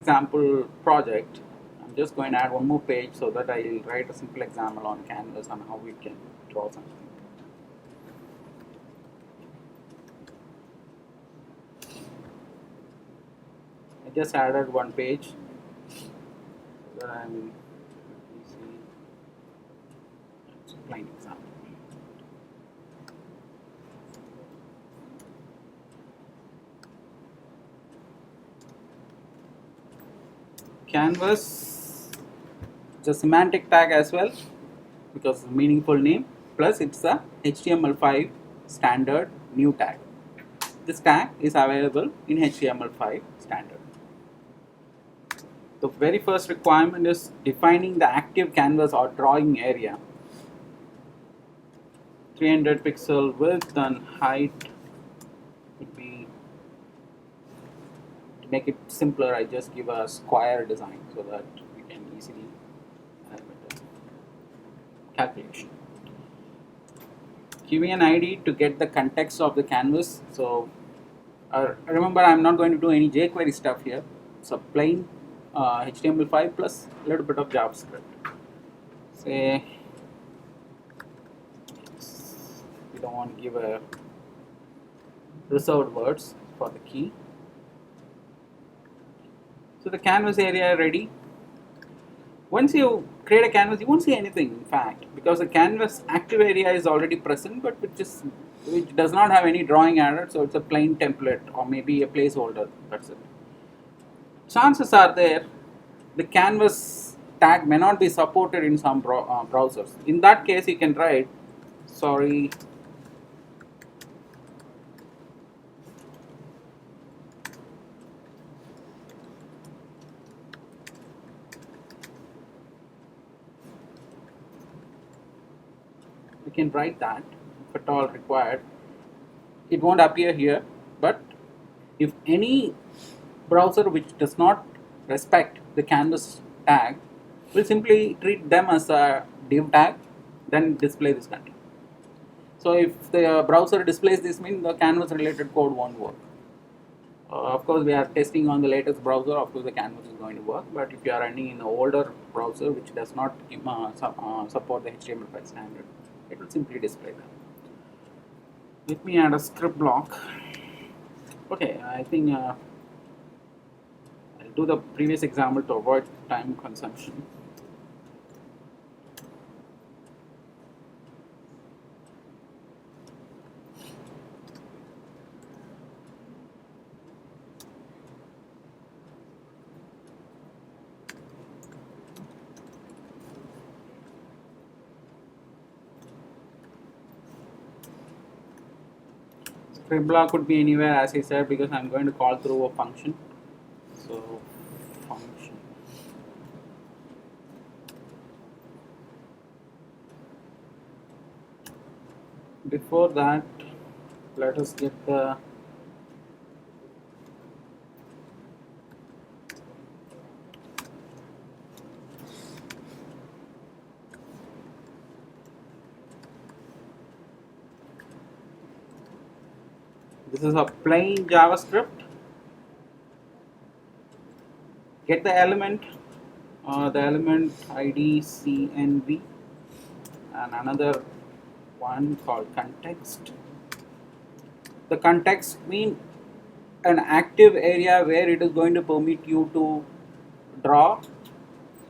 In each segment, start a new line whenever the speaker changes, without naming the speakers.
example project. I'm just going to add one more page so that I'll write a simple example on Canvas on how we can draw something. I just added one page so that I'm easy. It's a plain example. Canvas, it's a semantic tag as well because it's a meaningful name, plus it's a HTML5 standard new tag. This tag is available in HTML5 standard. The very first requirement is defining the active canvas or drawing area. 300 pixel width and height would be, to make it simpler, I just give a square design so that we can easily have a calculation. Give me an ID to get the context of the canvas. So remember, I'm not going to do any jQuery stuff here. It's a plain HTML5 plus a little bit of JavaScript. Say we don't want to give a reserved words for the key. So the canvas area ready. Once you create a canvas, you won't see anything, in fact, because the canvas active area is already present, but which does not have any drawing added, so it's a plain template or maybe a placeholder. That's it. Chances are there the canvas tag may not be supported in some browsers. In that case, you can write, sorry, we can write that if at all required. It won't appear here, but if any browser which does not respect the canvas tag will simply treat them as a div tag, then display this content. So if the browser displays this, means the canvas related code won't work. Of course, we are testing on the latest browser. Of course, the canvas is going to work. But if you are running in an older browser which does not support the HTML5 standard, it will simply display that. Let me add a script block. Okay, I think I'll do the previous example to avoid time consumption. Script block could be anywhere, as I said, because I'm going to call through a function. So function. Before that, let us get the this is a plain JavaScript. Get the element ID CNV, and another one called context. The context means an active area where it is going to permit you to draw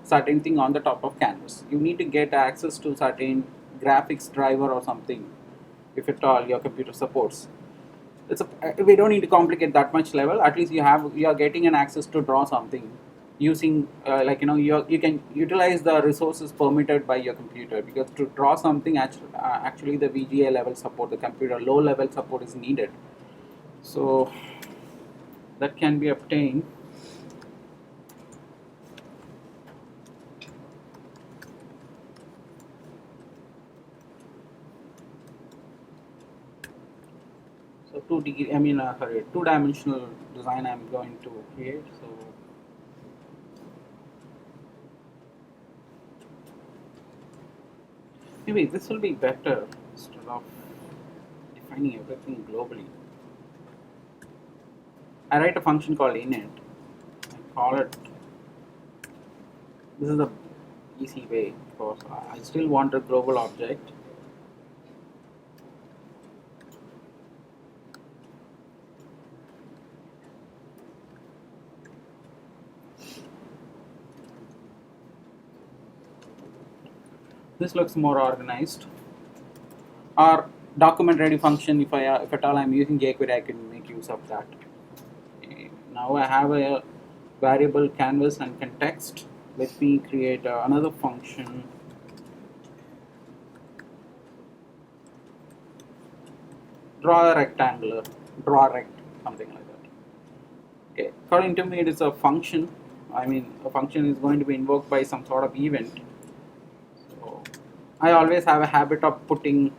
certain thing on the top of canvas. You need to get access to certain graphics driver or something, if at all your computer supports. We don't need to complicate that much level. At least you are getting an access to draw something using you can utilize the resources permitted by your computer, because to draw something actually the VGA level support, the computer low level support is needed. So that can be obtained. So 2-dimensional design I'm going to create. So maybe this will be better instead of defining everything globally. I write a function called init. call it, this is the easy way because I still want a global object. This looks more organized. Or document ready function, if at all I'm using jQuery, I can make use of that. Okay. Now I have a variable canvas and context. Let me create another function. Draw a rectangular, draw rect, something like that. Okay, according to me, it is a function. I mean, a function is going to be invoked by some sort of event. So I always have a habit of putting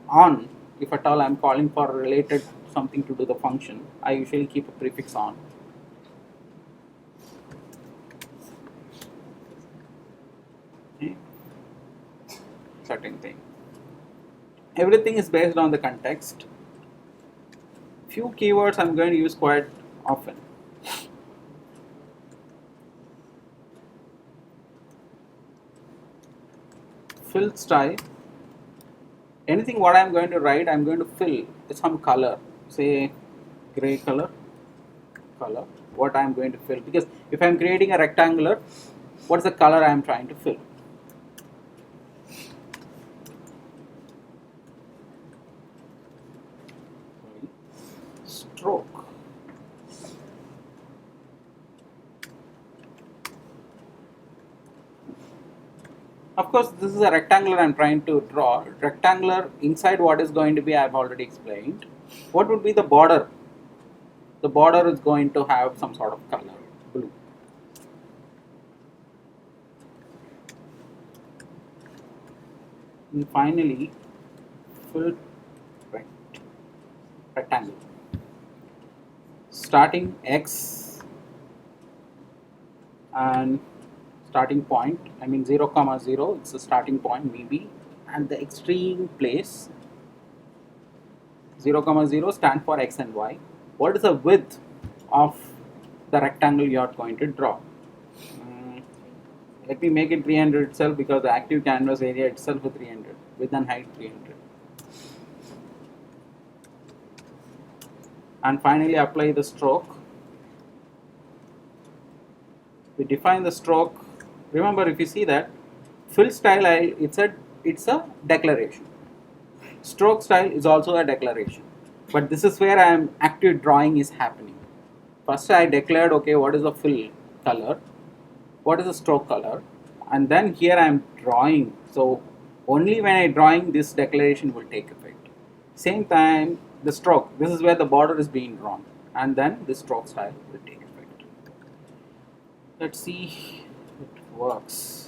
on, if at all I'm calling for related something to do the function, I usually keep a prefix on. Okay. Certain thing. Everything is based on the context. Few keywords I'm going to use quite often. Fill style. Anything what I'm going to write, I'm going to fill with some color. Say gray color. What I'm going to fill, because if I'm creating a rectangular, what's the color I'm trying to fill? Stroke. Of course, this is a rectangular I'm trying to draw. Rectangular, inside what is going to be, I've already explained. What would be the border? The border is going to have some sort of color, blue. And finally, fill rectangle. Starting X and starting point, I mean 0, 0, it's a starting point maybe, and the extreme place 0, 0 stand for X and Y. What is the width of the rectangle you are going to draw? Let me make it 300 itself, because the active canvas area itself is 300, width and height 300. And finally apply the stroke. We define the stroke. Remember, if you see that fill style, it's a declaration. Stroke style is also a declaration, but this is where I am active drawing is happening. First I declared, okay, what is the fill color, what is the stroke color, and then here I am drawing. So only when I drawing, this declaration will take effect. Same time the stroke, this is where the border is being drawn, and then the stroke style will take effect. Let's see if it works.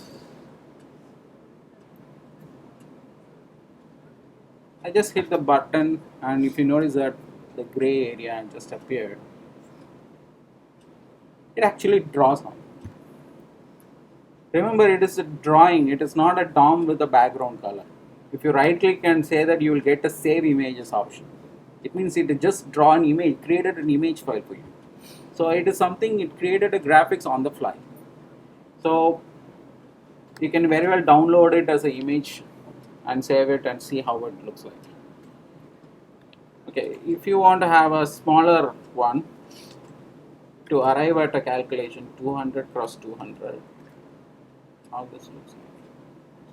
I just hit the button, and if you notice that the gray area just appeared, it actually draws on. Remember, it is a drawing, it is not a DOM with a background color. If you right click and say that, you will get a save images option. It means it just draw an image, created an image file for you. So it is something, it created a graphics on the fly. So you can very well download it as an image and save it and see how it looks like. Okay, if you want to have a smaller one to arrive at a calculation 200 cross 200, how this looks like.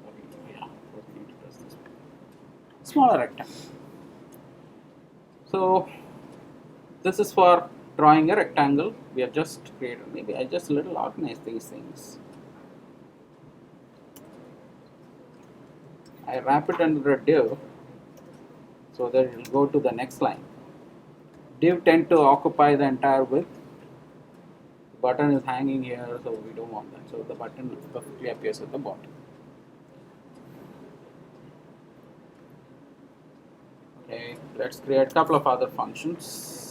Sorry, yeah, we need to press this one. Smaller rectangle. So this is for drawing a rectangle. We have just created. Maybe I just a little organize these things. I wrap it under a div so that it will go to the next line. Div tend to occupy the entire width. The button is hanging here, so we don't want that. So the button perfectly appears at the bottom. Okay, let's create a couple of other functions.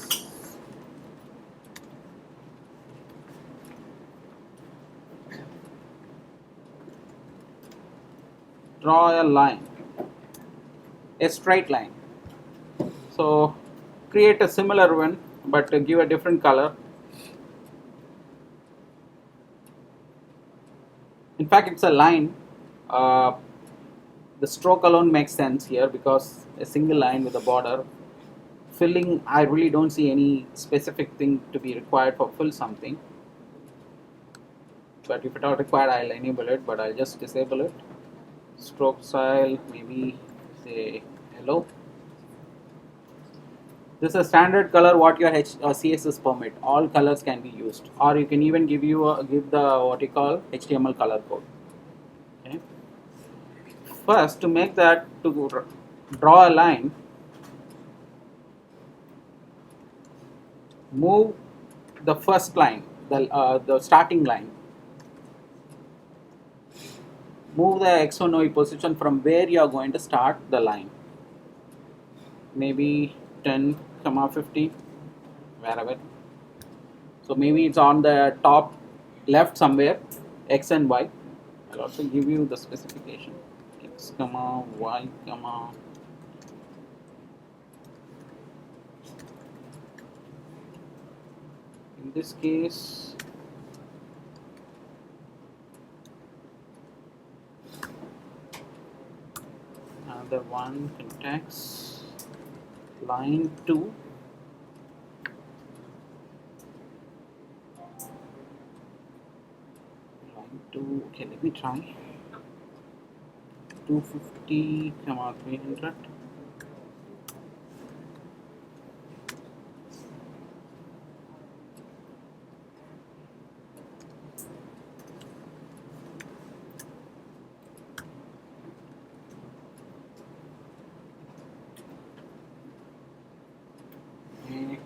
Draw a line, a straight line. So create a similar one, but give a different color. In fact, it's a line. Uh, the stroke alone makes sense here because a single line with a border. Filling, I really don't see any specific thing to be required for fill something. But if it are required, I'll enable it, but I'll just disable it. Stroke style, maybe say hello. This is a standard color what your CSS permit. All colors can be used, or you can even give the what you call HTML color code. Okay. First, to make that to draw a line, move the first line, the starting line. Move the X or Y position from where you are going to start the line. Maybe 10, 50, wherever. So maybe it's on the top left somewhere, X and Y. I'll also give you the specification. X, Y, in this case, another one context, line 2. Line 2, okay, let me try. 250, 300. Okay,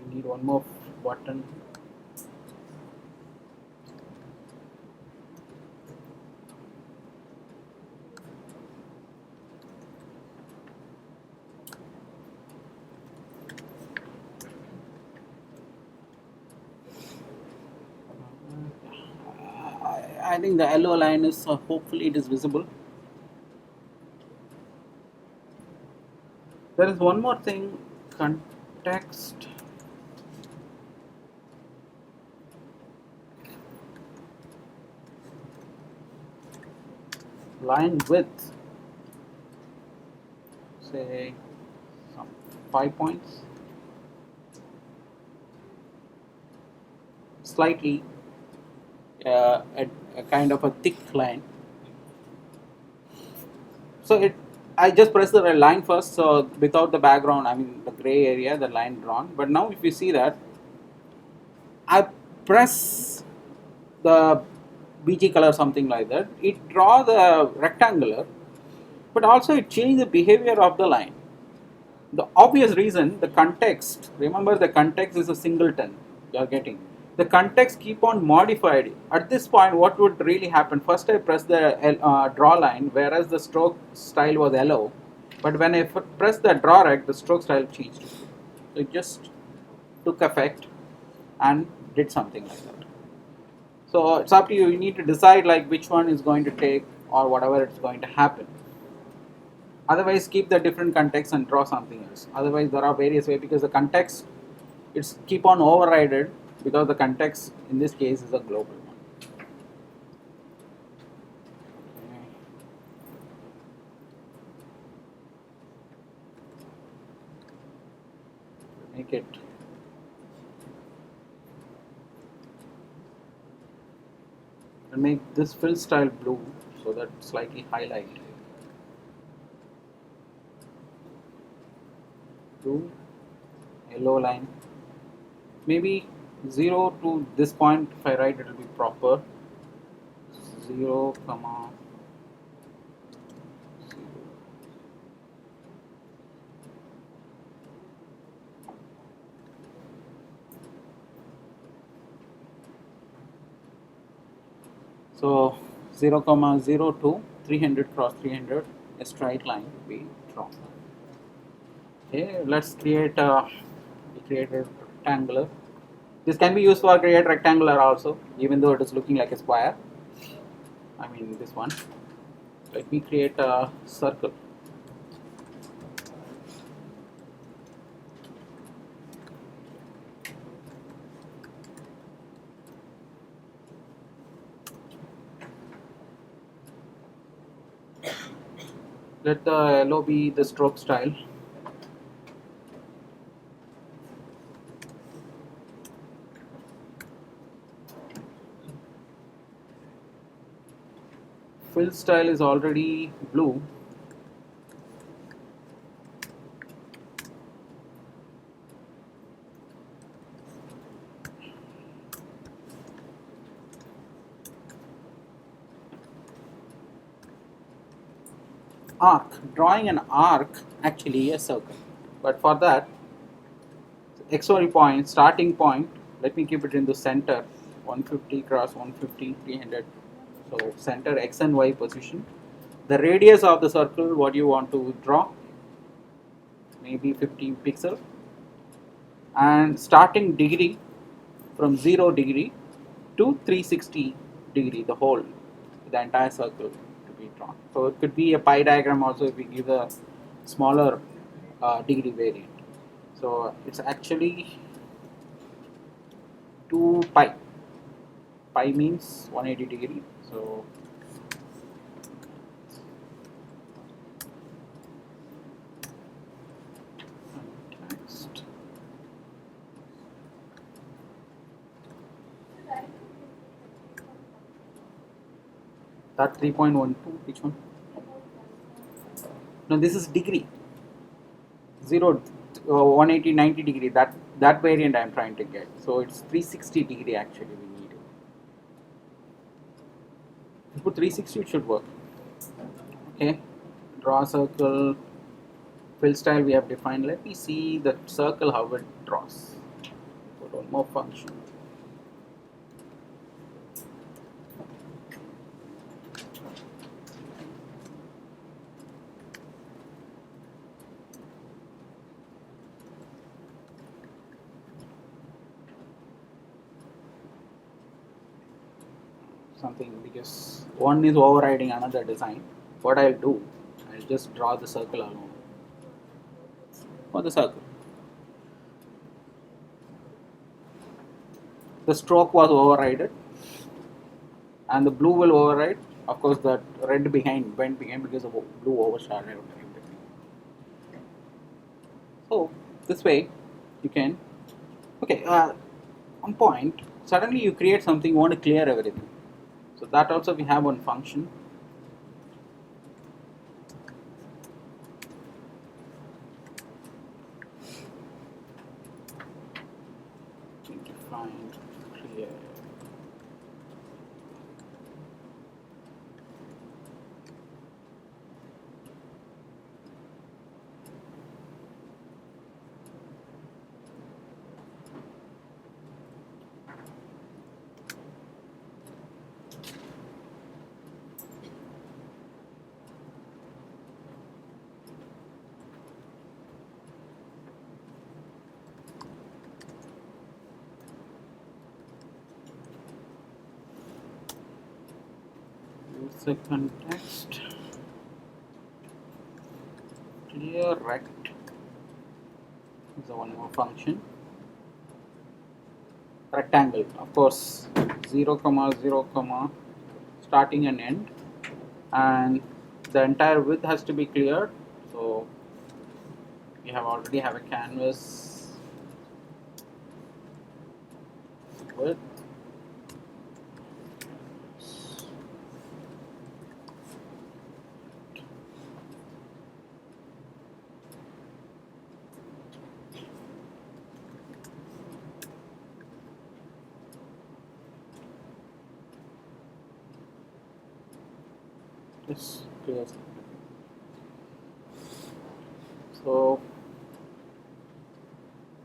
we need one more button. I think the yellow line is hopefully it is visible. There is one more thing, context. Line width, say some 5 points, slightly a kind of a thick line. So I just press the line first, so without the background, I mean the gray area, the line drawn. But now if you see that, I press the BG color, something like that, it draw the rectangular, but also it change the behavior of the line. The obvious reason, the context, remember the context is a singleton you are getting. The context keep on modified. At this point, what would really happen? First I press the draw line, whereas the stroke style was yellow. But when I press the draw rect, the stroke style changed. So it just took effect and did something like that. So it's up to you. You need to decide like which one is going to take or whatever it's going to happen. Otherwise, keep the different context and draw something else. Otherwise, there are various ways because the context it's keep on overridden because the context in this case is a global one. Okay. Make it and make this fill style blue so that slightly highlight. Blue, yellow line. Maybe 0 to this point. If I write, it will be proper. 0, 0. So 0, 0 to 300 cross 300, a straight line will be drawn. Okay, let's create a rectangular. This can be used for create rectangular also, even though it is looking like a square. I mean this one. Let me create a circle. Let the yellow be the stroke style. Fill style is already blue. Arc, drawing an arc, actually a circle, but for that XY point, starting point, let me keep it in the center, 150 cross 150, 300, so center X and Y position. The radius of the circle, what you want to draw, maybe 15 pixel, and starting degree from 0 degree to 360 degree, the entire circle to be drawn. So it could be a pi diagram also if we give a smaller degree variant. So it's actually 2 pi. Pi means 180 degree. So text. That 3.12, which one? No, this is degree. 0, 180, 90 degree. That variant I am trying to get. So it's 360 degree actually we need. If you put 360, it should work. Okay. Draw a circle. Fill style we have defined. Let me see the circle how it draws. Put one more function. Something, because one is overriding another design. What I'll do, I'll just draw the circle alone. For the circle, the stroke was overridden and the blue will override. Of course, that red went behind because of blue overshadowed everything. So this way you can, okay, on point, suddenly you create something, you want to clear everything. So that also we have one function. Define clear. The context clear rect is the one more function. Rectangle, of course, 0 comma 0 comma starting and end, and the entire width has to be cleared. So we already have a canvas width. This clears. So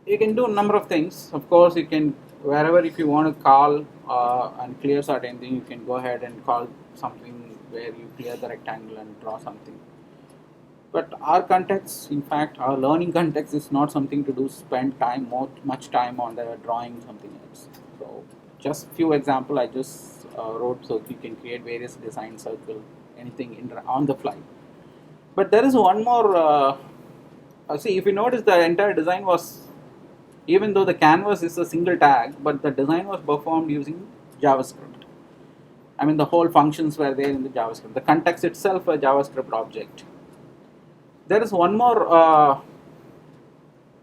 you can do a number of things. Of course, you can, wherever if you want to call and clear certain thing, you can go ahead and call something where you clear the rectangle and draw something. But our context, in fact, our learning context is not something to do spend much time on the drawing something else. So just few example I just wrote, so you can create various design circle, anything on the fly. But there is one more. See, if you notice, the entire design was, even though the canvas is a single tag, but the design was performed using JavaScript. I mean, the whole functions were there in the JavaScript. The context itself a JavaScript object. There is one more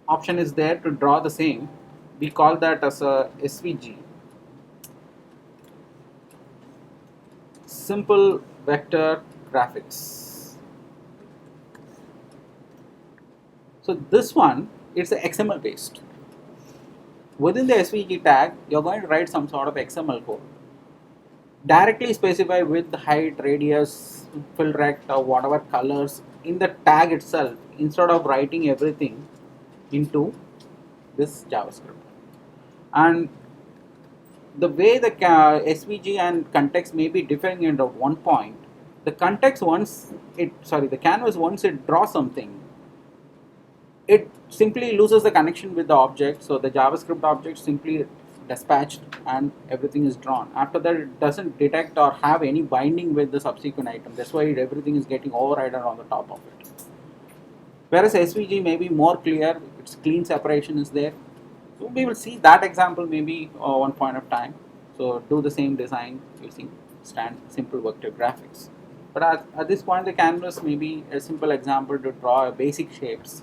option is there to draw the same. We call that as a SVG, simple vector graphics. So this one, it's a XML based. Within the SVG tag, you're going to write some sort of XML code, directly specify with height, radius, fill rect, or whatever colors in the tag itself, instead of writing everything into this JavaScript. And the way the SVG and context may be differing at one point, the context the canvas once it draws something, it simply loses the connection with the object. So the JavaScript object simply dispatched and everything is drawn. After that, it doesn't detect or have any binding with the subsequent item. That's why everything is getting overridden on the top of it. Whereas SVG may be more clear, its clean separation is there. So we will see that example maybe one point of time. So do the same design using simple vector graphics. But at this point, the canvas may be a simple example to draw basic shapes.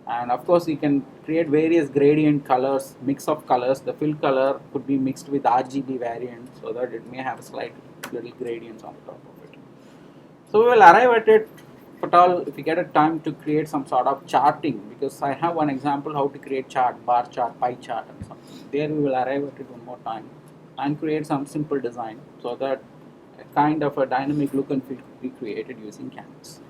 And of course, you can create various gradient colors, mix of colors. The fill color could be mixed with RGB variant so that it may have slight little gradients on the top of it. So we will arrive at it if we get a time to create some sort of charting, because I have one example how to create chart, bar chart, pie chart and something. There we will arrive at it one more time and create some simple design so that a kind of a dynamic look and feel could be created using Canvas.